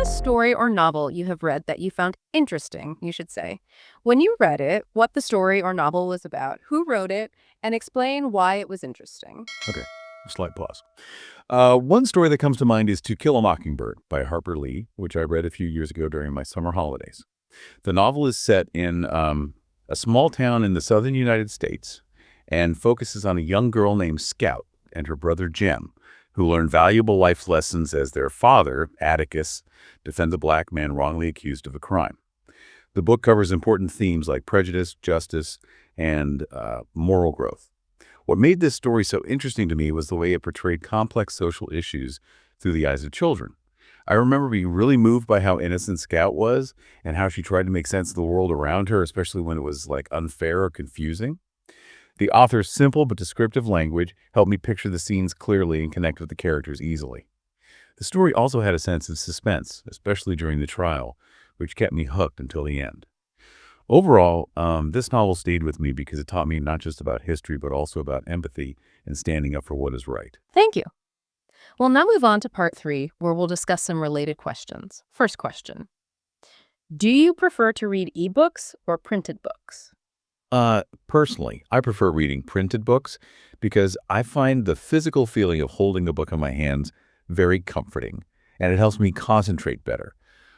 a story or novel you have read that you found interesting, you should say. When you read it, what the story or novel was about, who wrote it, and explain why it was interesting. Okay, slight pause. One story that comes to mind is To Kill a Mockingbird by Harper Lee, which I read a few years ago during my summer holidays. The novel is set in a small town in the southern United States and focuses on a young girl named Scout and her brother Jem, who learn valuable life lessons as their father, Atticus, defends a black man wrongly accused of a crime. The book covers important themes like prejudice, justice, and moral growth. What made this story so interesting to me was the way it portrayed complex social issues through the eyes of children. I remember being really moved by how innocent Scout was and how she tried to make sense of the world around her, especially when it was unfair or confusing. The author's simple but descriptive language helped me picture the scenes clearly and connect with the characters easily. The story also had a sense of suspense, especially during the trial, which kept me hooked until the end. Overall, this novel stayed with me because it taught me not just about history, but also about empathy and standing up for what is right. Thank you. We'll now move on to part 3, where we'll discuss some related questions. First question. Do you prefer to read ebooks or printed books? Personally, I prefer reading printed books because I find the physical feeling of holding a book in my hands very comforting, and it helps me concentrate better.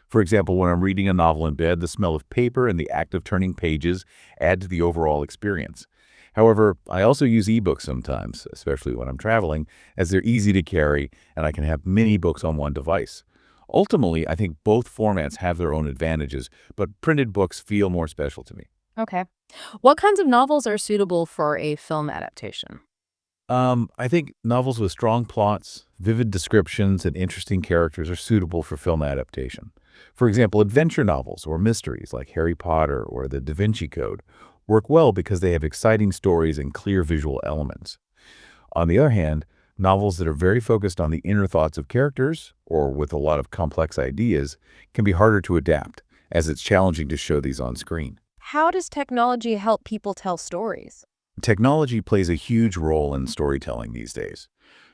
For example, when I'm reading a novel in bed, the smell of paper and the act of turning pages add to the overall experience. However, I also use ebooks sometimes, especially when I'm traveling, as they're easy to carry and I can have many books on one device. Ultimately, I think both formats have their own advantages, but printed books feel more special to me. Okay. What kinds of novels are suitable for a film adaptation? I think novels with strong plots, vivid descriptions, and interesting characters are suitable for film adaptation. For example, adventure novels or mysteries like Harry Potter or The Da Vinci Code work well because they have exciting stories and clear visual elements. On the other hand, novels that are very focused on the inner thoughts of characters or with a lot of complex ideas can be harder to adapt, as it's challenging to show these on screen. How does technology help people tell stories? Technology plays a huge role in storytelling these days.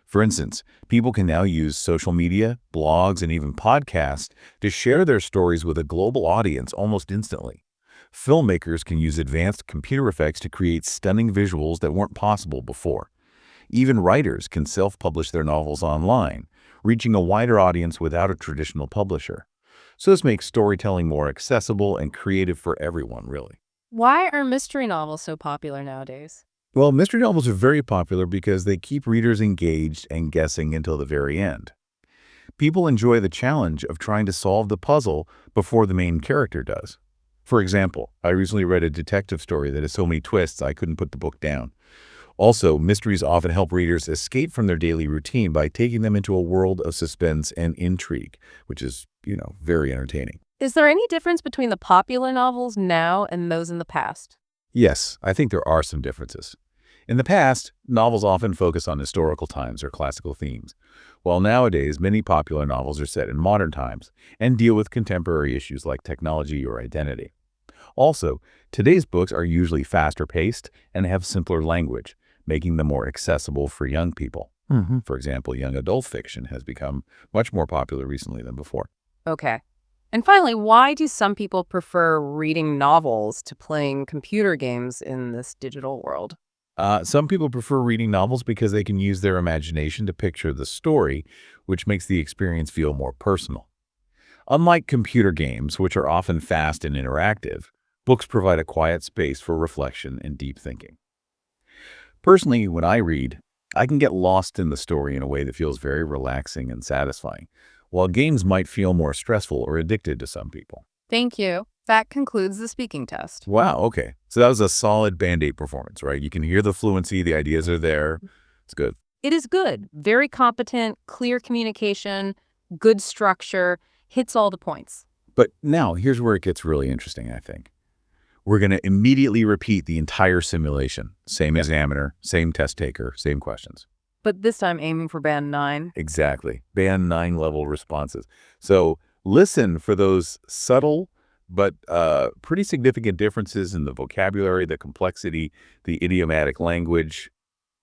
For instance, people can now use social media, blogs, and even podcasts to share their stories with a global audience almost instantly. Filmmakers can use advanced computer effects to create stunning visuals that weren't possible before. Even writers can self-publish their novels online, reaching a wider audience without a traditional publisher. So this makes storytelling more accessible and creative for everyone, really. Why are mystery novels so popular nowadays? Well, mystery novels are very popular because they keep readers engaged and guessing until the very end. People enjoy the challenge of trying to solve the puzzle before the main character does. For example, I recently read a detective story that has so many twists I couldn't put the book down. Also, mysteries often help readers escape from their daily routine by taking them into a world of suspense and intrigue, which is, very entertaining. Is there any difference between the popular novels now and those in the past? Yes, I think there are some differences. In the past, novels often focus on historical times or classical themes, while nowadays many popular novels are set in modern times and deal with contemporary issues like technology or identity. Also, today's books are usually faster paced and have simpler language, making them more accessible for young people. For example, young adult fiction has become much more popular recently than before. Okay. And finally, why do some people prefer reading novels to playing computer games in this digital world? Some people prefer reading novels because they can use their imagination to picture the story, which makes the experience feel more personal. Unlike computer games, which are often fast and interactive, books provide a quiet space for reflection and deep thinking. Personally, when I read, I can get lost in the story in a way that feels very relaxing and satisfying, while games might feel more stressful or addicted to some people. Thank you. That concludes the speaking test. Wow, okay. So that was a solid Band-Aid performance, right? You can hear the fluency, the ideas are there. It's good. It is good. Very competent, clear communication, good structure, hits all the points. But now, here's where it gets really interesting, I think. We're going to immediately repeat the entire simulation. Same examiner, same test taker, same questions. But this time aiming for band 9. Exactly. Band 9 level responses. So listen for those subtle but pretty significant differences in the vocabulary, the complexity, the idiomatic language,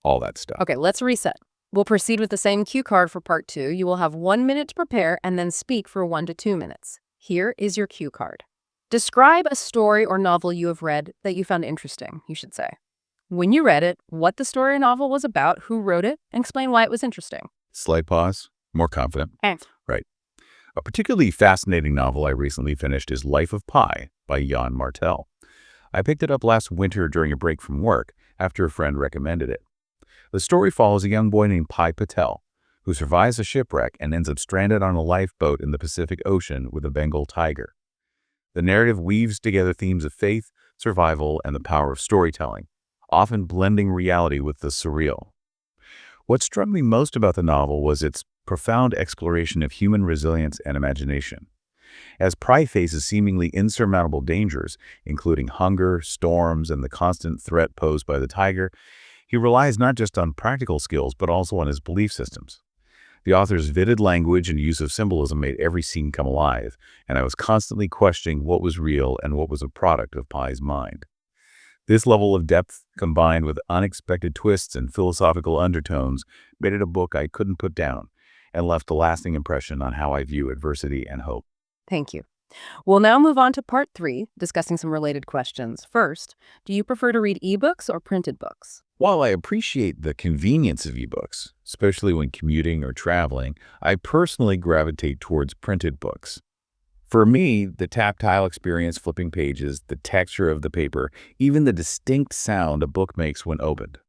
all that stuff. Okay, let's reset. We'll proceed with the same cue card for part 2. You will have 1 minute to prepare and then speak for 1 to 2 minutes. Here is your cue card. Describe a story or novel you have read that you found interesting, you should say. When you read it, what the story or novel was about, who wrote it, and explain why it was interesting. Slight pause. More confident. Okay. Right. A particularly fascinating novel I recently finished is Life of Pi by Jan Martel. I picked it up last winter during a break from work after a friend recommended it. The story follows a young boy named Pi Patel, who survives a shipwreck and ends up stranded on a lifeboat in the Pacific Ocean with a Bengal tiger. The narrative weaves together themes of faith, survival, and the power of storytelling, often blending reality with the surreal. What struck me most about the novel was its profound exploration of human resilience and imagination. As Pi faces seemingly insurmountable dangers, including hunger, storms, and the constant threat posed by the tiger, he relies not just on practical skills but also on his belief systems. The author's vivid language and use of symbolism made every scene come alive, and I was constantly questioning what was real and what was a product of Pi's mind. This level of depth, combined with unexpected twists and philosophical undertones, made it a book I couldn't put down and left a lasting impression on how I view adversity and hope. Thank you. We'll now move on to part 3, discussing some related questions. First, do you prefer to read ebooks or printed books? While I appreciate the convenience of ebooks, especially when commuting or traveling, I personally gravitate towards printed books. For me, the tactile experience flipping pages, the texture of the paper, even the distinct sound a book makes when opened,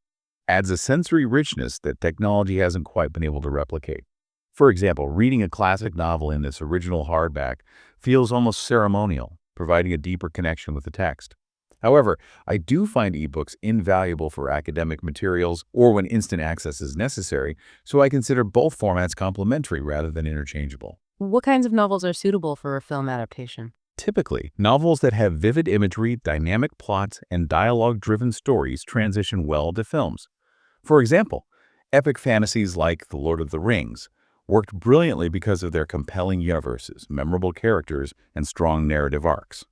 adds a sensory richness that technology hasn't quite been able to replicate. For example, reading a classic novel in its original hardback feels almost ceremonial, providing a deeper connection with the text. However, I do find ebooks invaluable for academic materials or when instant access is necessary, so I consider both formats complementary rather than interchangeable. What kinds of novels are suitable for a film adaptation? Typically, novels that have vivid imagery, dynamic plots, and dialogue-driven stories transition well to films. For example, epic fantasies like The Lord of the Rings worked brilliantly because of their compelling universes, memorable characters, and strong narrative arcs.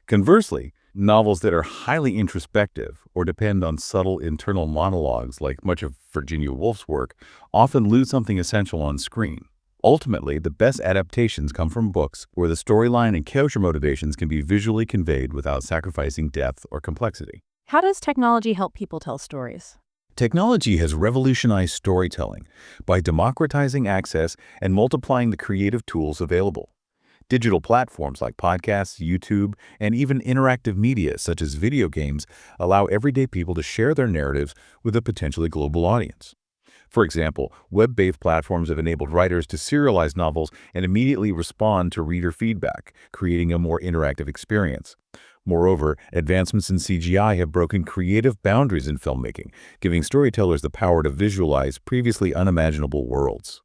Conversely, novels that are highly introspective or depend on subtle internal monologues like much of Virginia Woolf's work often lose something essential on screen. Ultimately, the best adaptations come from books where the storyline and character motivations can be visually conveyed without sacrificing depth or complexity. How does technology help people tell stories? Technology has revolutionized storytelling by democratizing access and multiplying the creative tools available. Digital platforms like podcasts, YouTube, and even interactive media such as video games allow everyday people to share their narratives with a potentially global audience. For example, web-based platforms have enabled writers to serialize novels and immediately respond to reader feedback, creating a more interactive experience. Moreover, advancements in CGI have broken creative boundaries in filmmaking, giving storytellers the power to visualize previously unimaginable worlds.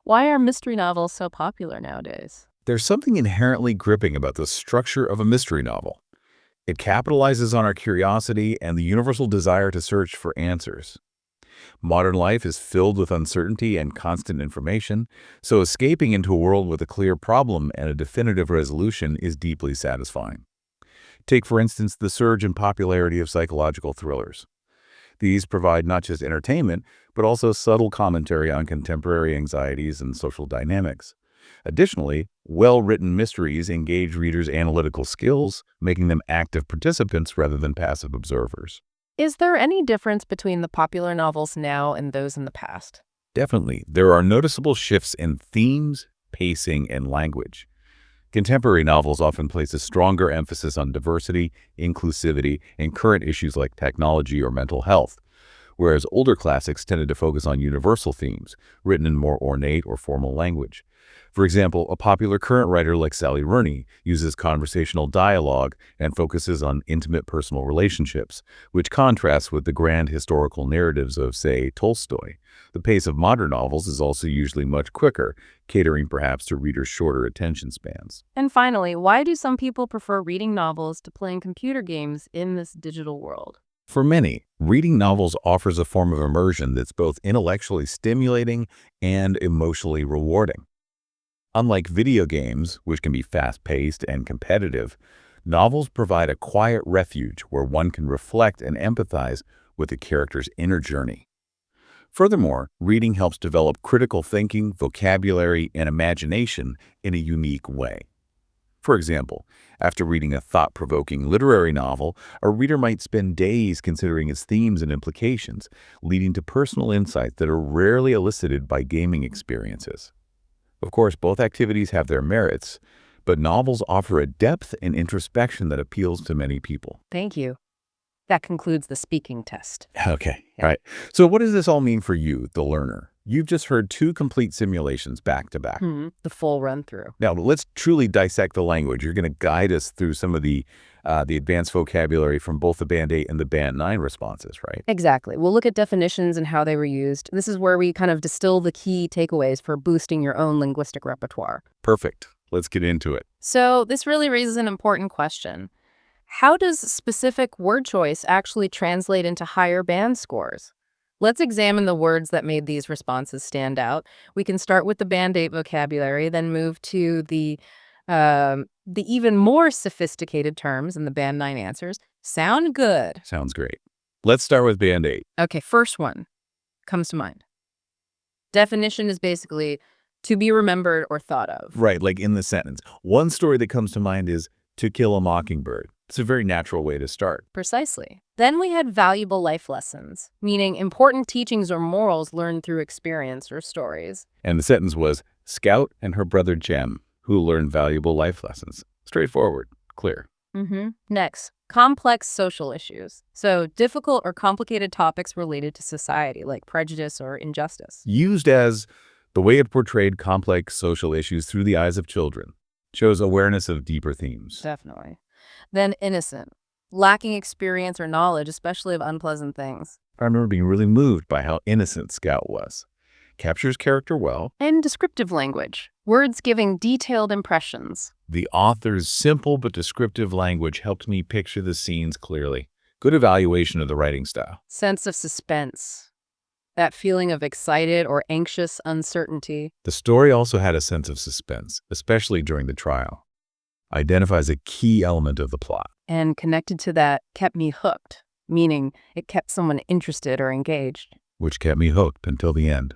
Why are mystery novels so popular nowadays? There's something inherently gripping about the structure of a mystery novel. It capitalizes on our curiosity and the universal desire to search for answers. Modern life is filled with uncertainty and constant information, so escaping into a world with a clear problem and a definitive resolution is deeply satisfying. Take, for instance, the surge in popularity of psychological thrillers. These provide not just entertainment, but also subtle commentary on contemporary anxieties and social dynamics. Additionally, well-written mysteries engage readers' analytical skills, making them active participants rather than passive observers. Is there any difference between the popular novels now and those in the past? Definitely, there are noticeable shifts in themes, pacing, and language. Contemporary novels often place a stronger emphasis on diversity, inclusivity, and current issues like technology or mental health, whereas older classics tended to focus on universal themes, written in more ornate or formal language. For example, a popular current writer like Sally Rooney uses conversational dialogue and focuses on intimate personal relationships, which contrasts with the grand historical narratives of, say, Tolstoy. The pace of modern novels is also usually much quicker, catering perhaps to readers' shorter attention spans. And finally, why do some people prefer reading novels to playing computer games in this digital world? For many, reading novels offers a form of immersion that's both intellectually stimulating and emotionally rewarding. Unlike video games, which can be fast-paced and competitive, novels provide a quiet refuge where one can reflect and empathize with the character's inner journey. Furthermore, reading helps develop critical thinking, vocabulary, and imagination in a unique way. For example, after reading a thought-provoking literary novel, a reader might spend days considering its themes and implications, leading to personal insights that are rarely elicited by gaming experiences. Of course, both activities have their merits, but novels offer a depth and introspection that appeals to many people. Thank you. That concludes the speaking test. Okay, all right. So what does this all mean for you, the learner? You've just heard 2 complete simulations back to back. The full run-through. Now, let's truly dissect the language. You're going to guide us through some of the advanced vocabulary from both the Band 8 and the Band 9 responses, right? Exactly. We'll look at definitions and how they were used. This is where we kind of distill the key takeaways for boosting your own linguistic repertoire. Perfect. Let's get into it. So this really raises an important question. How does specific word choice actually translate into higher band scores? Let's examine the words that made these responses stand out. We can start with the Band 8 vocabulary, then move to the even more sophisticated terms in the Band 9 answers. Sound good? Sounds great. Let's start with Band 8. Okay, first one comes to mind. Definition is basically to be remembered or thought of. Right, like in the sentence. One story that comes to mind is To Kill a Mockingbird. It's a very natural way to start. Precisely. Then we had valuable life lessons, meaning important teachings or morals learned through experience or stories. And the sentence was Scout and her brother Jem, who learned valuable life lessons. Straightforward, clear. Next, complex social issues. So difficult or complicated topics related to society, like prejudice or injustice. Used as the way it portrayed complex social issues through the eyes of children. Shows awareness of deeper themes. Definitely. Then innocent, lacking experience or knowledge, especially of unpleasant things. I remember being really moved by how innocent Scout was. Captures character well. And descriptive language, words giving detailed impressions. The author's simple but descriptive language helped me picture the scenes clearly. Good evaluation of the writing style. Sense of suspense, that feeling of excited or anxious uncertainty. The story also had a sense of suspense, especially during the trial. Identifies a key element of the plot. And connected to that, kept me hooked, meaning it kept someone interested or engaged. Which kept me hooked until the end.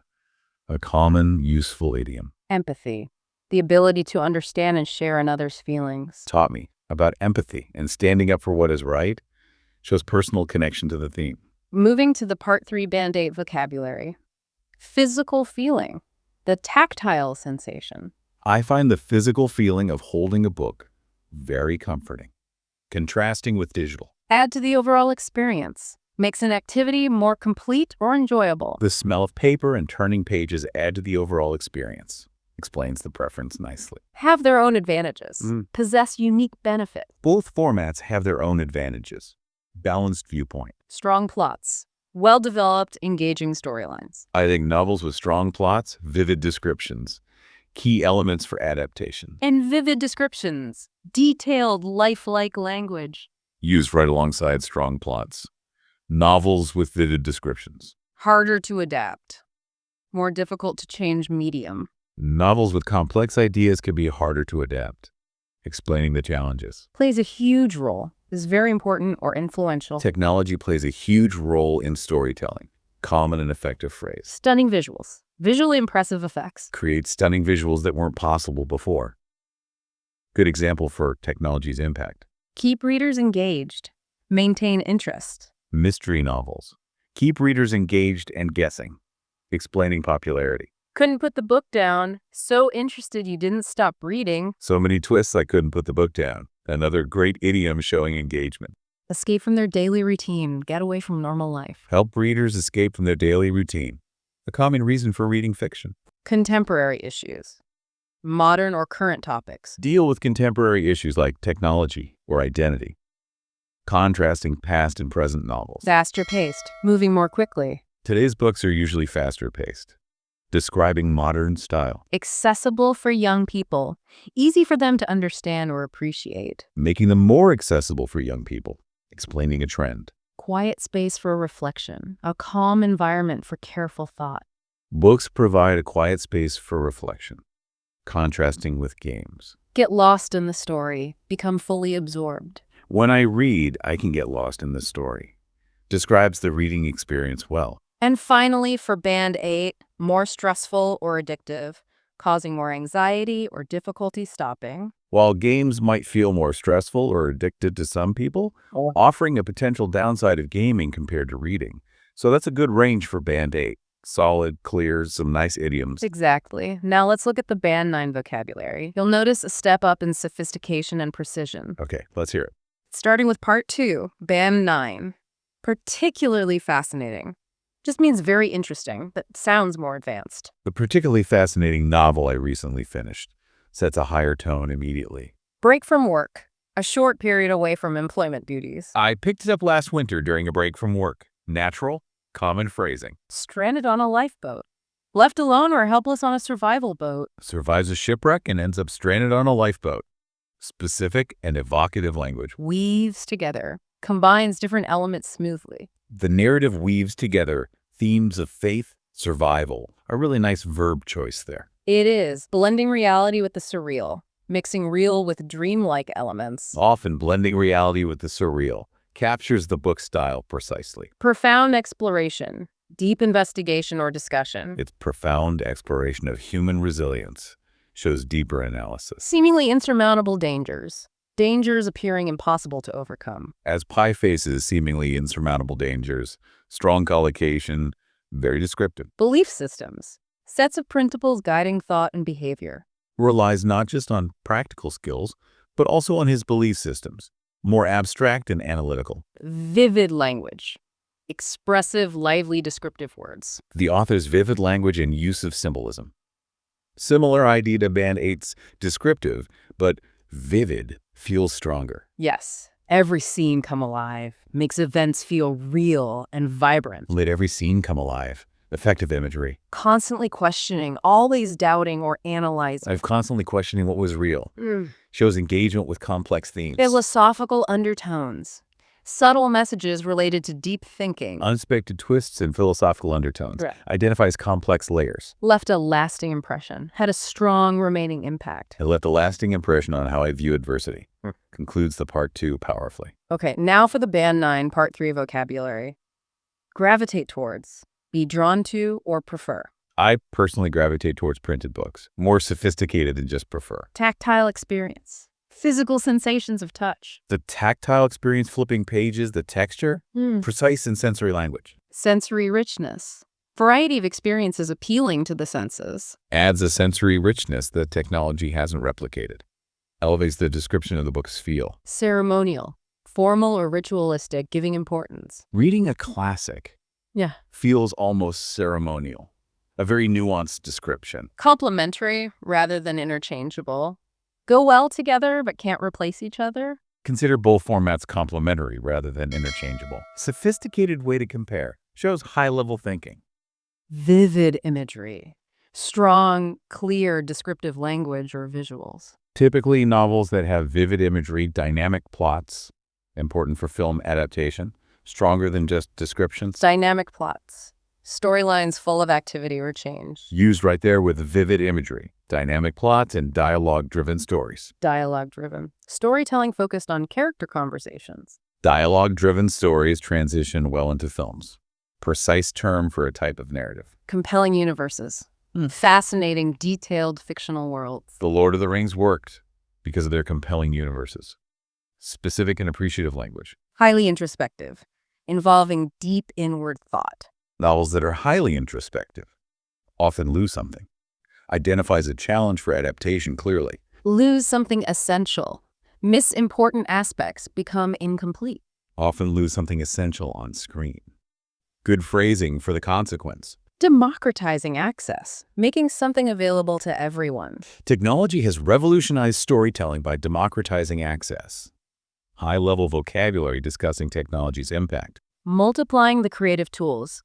A common, useful idiom. Empathy, the ability to understand and share another's feelings. Taught me about empathy and standing up for what is right. Shows personal connection to the theme. Moving to the Part 3 Band 8 vocabulary. Physical feeling, the tactile sensation. I find the physical feeling of holding a book very comforting, contrasting with digital. Add to the overall experience. Makes an activity more complete or enjoyable. The smell of paper and turning pages add to the overall experience. Explains the preference nicely. Have their own advantages. Possess unique benefits. Both formats have their own advantages. Balanced viewpoint. Strong plots. Well-developed, engaging storylines. I think novels with strong plots, vivid descriptions. Key elements for adaptation. And vivid descriptions. Detailed, lifelike language. Used right alongside strong plots. Novels with vivid descriptions. Harder to adapt. More difficult to change medium. Novels with complex ideas can be harder to adapt. Explaining the challenges. Plays a huge role. Is very important or influential. Technology plays a huge role in storytelling. Common and effective phrase. Stunning visuals. Visually impressive effects. Create stunning visuals that weren't possible before. Good example for technology's impact. Keep readers engaged. Maintain interest. Mystery novels. Keep readers engaged and guessing. Explaining popularity. Couldn't put the book down. So interested you didn't stop reading. So many twists I couldn't put the book down. Another great idiom showing engagement. Escape from their daily routine. Get away from normal life. Help readers escape from their daily routine. A common reason for reading fiction. Contemporary issues. Modern or current topics. Deal with contemporary issues like technology or identity. Contrasting past and present novels. Faster paced. Moving more quickly. Today's books are usually faster paced. Describing modern style. Accessible for young people. Easy for them to understand or appreciate. Making them more accessible for young people. Explaining a trend. Quiet space for reflection. A calm environment for careful thought. Books provide a quiet space for reflection. Contrasting with games. Get lost in the story. Become fully absorbed. When I read, I can get lost in the story. Describes the reading experience well. And finally, for Band 8, more stressful or addictive, causing more anxiety or difficulty stopping. While games might feel more stressful or addictive to some people, Oh. offering a potential downside of gaming compared to reading. So that's a good range for Band 8. Solid, clear, some nice idioms. Exactly. Now let's look at the Band 9 vocabulary. You'll notice a step up in sophistication and precision. Okay, let's hear it. Starting with Part 2, Band 9. Particularly fascinating. Just means very interesting, but sounds more advanced. The particularly fascinating novel I recently finished sets a higher tone immediately. Break from work. A short period away from employment duties. I picked it up last winter during a break from work. Natural, common phrasing. Stranded on a lifeboat. Left alone or helpless on a survival boat. Survives a shipwreck and ends up stranded on a lifeboat. Specific and evocative language. Weaves together. Combines different elements smoothly. The narrative weaves together themes of faith, survival. A really nice verb choice there. It is, blending reality with the surreal, mixing real with dreamlike elements. Often blending reality with the surreal. Captures the book style precisely. Profound exploration, deep investigation or discussion. Its profound exploration of human resilience shows deeper analysis. Seemingly insurmountable dangers. Dangers appearing impossible to overcome. As Pi faces seemingly insurmountable dangers, strong collocation, very descriptive. Belief systems. Sets of principles guiding thought and behavior. Relies not just on practical skills, but also on his belief systems, more abstract and analytical. Vivid language. Expressive, lively, descriptive words. The author's vivid language and use of symbolism. Similar idea to Band 8's descriptive, but vivid feels stronger. Yes. Every scene come alive. Makes events feel real and vibrant. Let every scene come alive. Effective imagery. Constantly questioning, always doubting or analyzing. I'm constantly questioning what was real. Shows engagement with complex themes. Philosophical undertones. Subtle messages related to deep thinking. Unexpected twists and philosophical undertones. Right. Identifies complex layers. Left a lasting impression. Had a strong remaining impact. It left a lasting impression on how I view adversity. Concludes the Part 2 powerfully. Okay, now for the Band 9, Part 3 vocabulary. Gravitate towards. Be drawn to or prefer. I personally gravitate towards printed books. More sophisticated than just prefer. Tactile experience. Physical sensations of touch. The tactile experience, flipping pages, the texture, precise and sensory language. Sensory richness. Variety of experiences appealing to the senses. Adds a sensory richness that technology hasn't replicated. Elevates the description of the book's feel. Ceremonial. Formal or ritualistic, giving importance. Reading a classic Yeah. feels almost ceremonial. A very nuanced description. Complementary rather than interchangeable. Go well together but can't replace each other. Consider both formats complementary rather than interchangeable. Sophisticated way to compare. Shows high-level thinking. Vivid imagery. Strong, clear, descriptive language or visuals. Typically, novels that have vivid imagery, dynamic plots, important for film adaptation, stronger than just descriptions. Dynamic plots. Storylines full of activity or change. Used right there with vivid imagery, dynamic plots, and dialogue-driven stories. Dialogue-driven. Storytelling focused on character conversations. Dialogue-driven stories transition well into films. Precise term for a type of narrative. Compelling universes. Fascinating, detailed fictional worlds. The Lord of the Rings worked because of their compelling universes. Specific and appreciative language. Highly introspective. Involving deep inward thought. Novels that are highly introspective often lose something. Identifies a challenge for adaptation clearly. Lose something essential. Miss important aspects, become incomplete. Often lose something essential on screen. Good phrasing for the consequence. Democratizing access, making something available to everyone. Technology has revolutionized storytelling by democratizing access. High-level vocabulary discussing technology's impact. Multiplying the creative tools,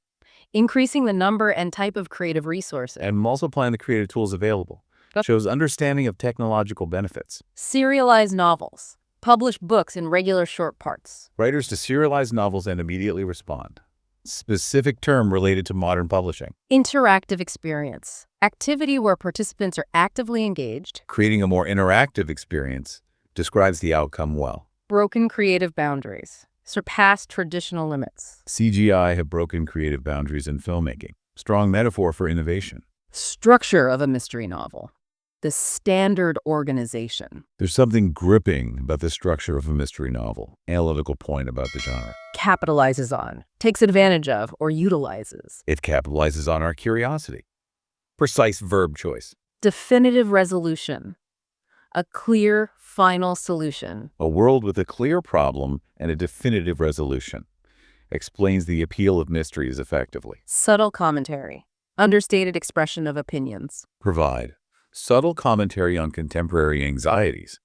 increasing the number and type of creative resources. And multiplying the creative tools available. Shows understanding of technological benefits. Serialize novels, publish books in regular short parts. Writers to serialize novels and immediately respond. Specific term related to modern publishing. Interactive experience, activity where participants are actively engaged. Creating a more interactive experience describes the outcome well. Broken creative boundaries, Surpass traditional limits. CGI have broken creative boundaries in filmmaking. Strong metaphor for innovation. Structure of a mystery novel. The standard organization. There's something gripping about the structure of a mystery novel. Analytical point about the genre. Capitalizes on, takes advantage of, or utilizes. It capitalizes on our curiosity. Precise verb choice. Definitive resolution. A clear, final solution. A world with a clear problem and a definitive resolution. Explains the appeal of mysteries effectively. Subtle commentary. Understated expression of opinions. Provide subtle commentary on contemporary anxieties,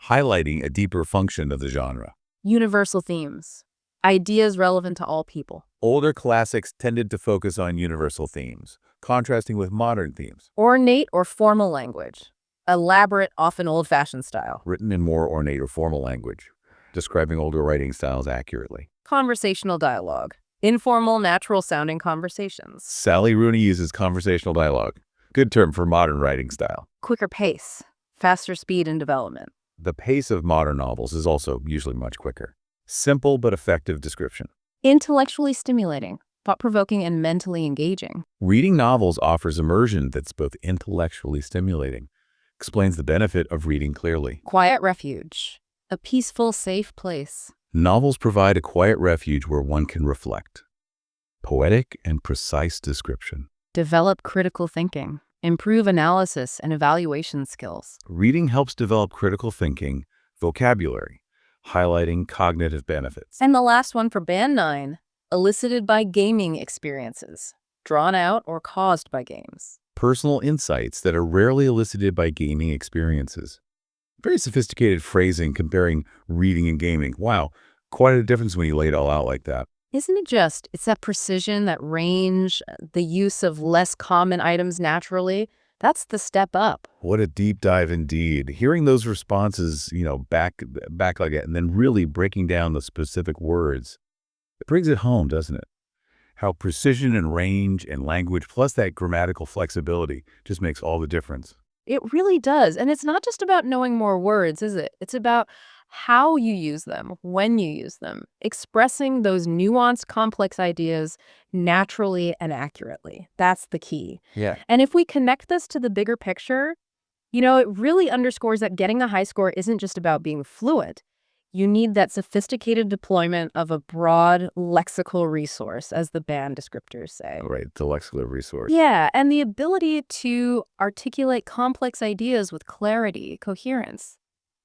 highlighting a deeper function of the genre. Universal themes. Ideas relevant to all people. Older classics tended to focus on universal themes, contrasting with modern themes. Ornate or formal language. Elaborate, often old-fashioned style. Written in more ornate or formal language, describing older writing styles accurately. Conversational dialogue. Informal, natural-sounding conversations. Sally Rooney uses conversational dialogue. Good term for modern writing style. Quicker pace. Faster speed in development. The pace of modern novels is also usually much quicker. Simple but effective description. Intellectually stimulating. Thought-provoking and mentally engaging. Reading novels offers immersion that's both intellectually stimulating. Explains the benefit of reading clearly. Quiet refuge. A peaceful, safe place. Novels provide a quiet refuge where one can reflect. Poetic and precise description. Develop critical thinking. Improve analysis and evaluation skills. Reading helps develop critical thinking, vocabulary, highlighting cognitive benefits. And the last one for Band 9, elicited by gaming experiences, drawn out or caused by games. Personal insights that are rarely elicited by gaming experiences. Very sophisticated phrasing comparing reading and gaming. Wow, quite a difference when you lay it all out like that. Isn't it just? It's that precision, that range, the use of less common items naturally. That's the step up. What a deep dive indeed. Hearing those responses, back like that, and then really breaking down the specific words, it brings it home, doesn't it? How precision and range and language plus that grammatical flexibility just makes all the difference. It really does. And it's not just about knowing more words, is it? It's about how you use them, when you use them, expressing those nuanced, complex ideas naturally and accurately. That's the key. Yeah. And if we connect this to the bigger picture, it really underscores that getting a high score isn't just about being fluent. You need that sophisticated deployment of a broad lexical resource, as the band descriptors say. Right, the lexical resource. Yeah, and the ability to articulate complex ideas with clarity, coherence.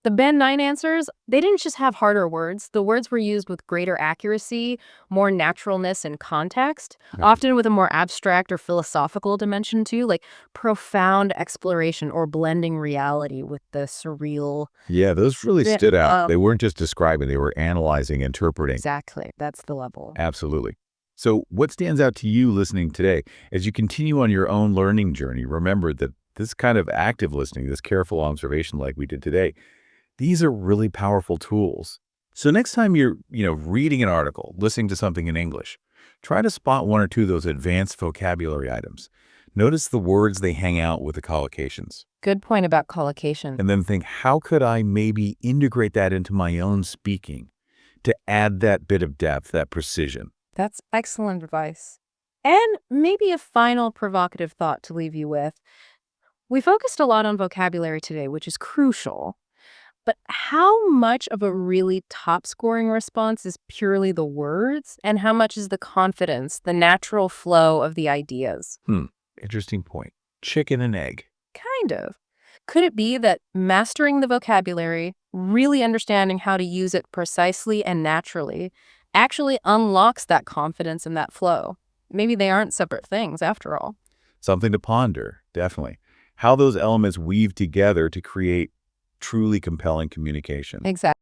The Band 9 answers, they didn't just have harder words. The words were used with greater accuracy, more naturalness and context, often with a more abstract or philosophical dimension too, like profound exploration or blending reality with the surreal. Yeah, those really Yeah, stood out. They weren't just describing, they were analyzing, interpreting. Exactly. That's the level. Absolutely. So what stands out to you listening today? As you continue on your own learning journey, remember that this kind of active listening, this careful observation like we did today, these are really powerful tools. So next time you're, reading an article, listening to something in English, try to spot one or two of those advanced vocabulary items. Notice the words they hang out with the collocations. Good point about collocation. And then think, how could I maybe integrate that into my own speaking to add that bit of depth, that precision? That's excellent advice. And maybe a final provocative thought to leave you with. We focused a lot on vocabulary today, which is crucial. But how much of a really top-scoring response is purely the words, and how much is the confidence, the natural flow of the ideas? Interesting point. Chicken and egg. Kind of. Could it be that mastering the vocabulary, really understanding how to use it precisely and naturally, actually unlocks that confidence and that flow? Maybe they aren't separate things after all. Something to ponder, definitely. How those elements weave together to create truly compelling communication. Exactly.